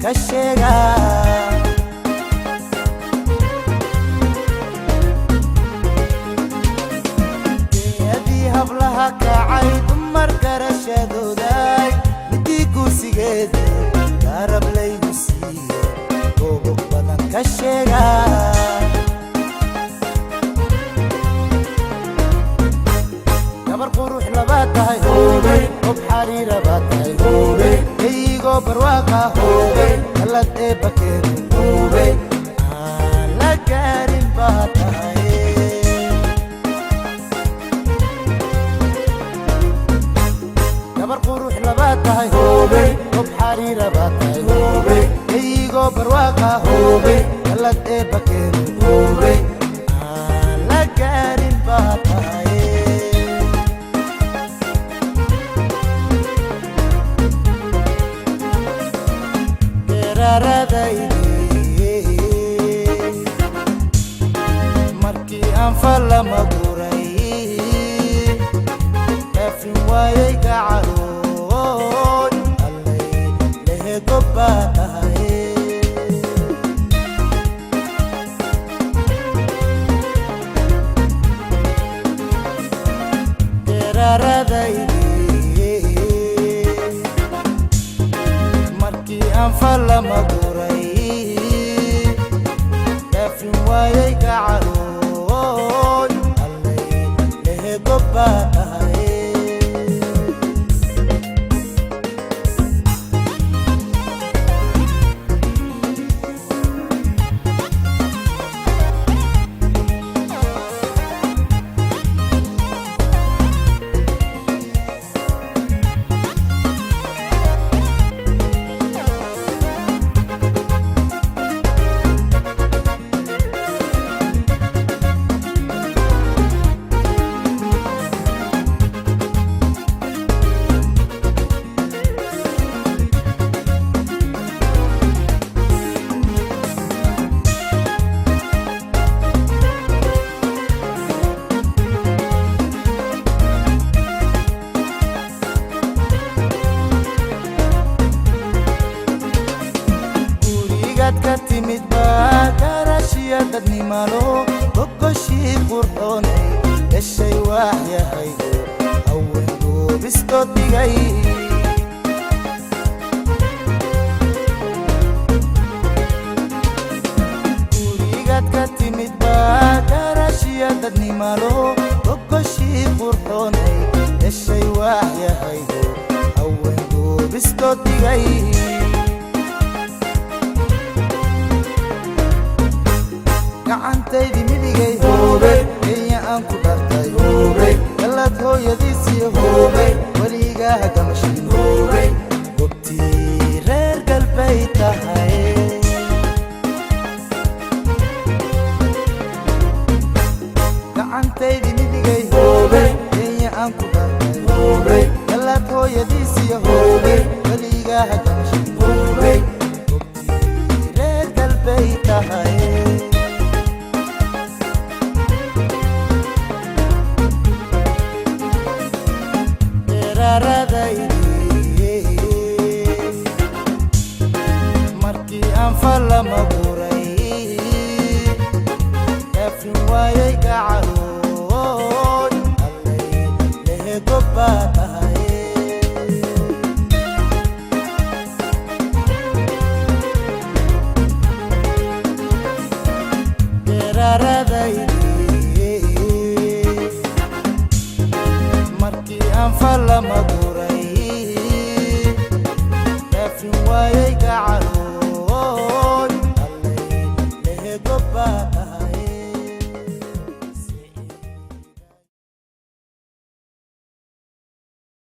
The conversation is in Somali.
كشيغا يدي هبلها كعي دمر قرشادو داي ندي كوسيغيد دارب لي يسيه بوبو بدن كشيغا روح لباتاي هوبي وبحرير باتاي هوبي ايغو برواقة هوبي خلت ايه بكير هوبي على كارم باتاي يبرقو روح لباتاي هوبي وبحرير باتاي هوبي ايغو برواقة هوبي خلت ايه بكير هوبي على كارم باتاي markii aan fala maguray lafin waayay gacaroon allay lehe gobbatahay geraradaydi markii aan fala maguray وايي قعرون اللي له قباتاي كتمت باكراشيا ددني مالو بكوشي قرحوني الشي واحيا هيدو أولو بستو ديغاي كوريغات كتمت باكراشيا ددني مالو بكوشي قرحوني الشي واحيا هيدو أولو بستو ديغاي gacantaydi midigay hoobay kenya aan ku dhartay hoobay galad hooyadiisii hoobay weligaa gamashin hoobay gobtii reer galbay tahay gacantaydi midigay hoobay kenya aan ku dhartay hoobay galad hooyadiisii hoobay weligaa gamashin hoobay gobtii reer galbay tahay markii aan fala maguray lafin waayay gacaroon allay lehe gobbatahay geraarada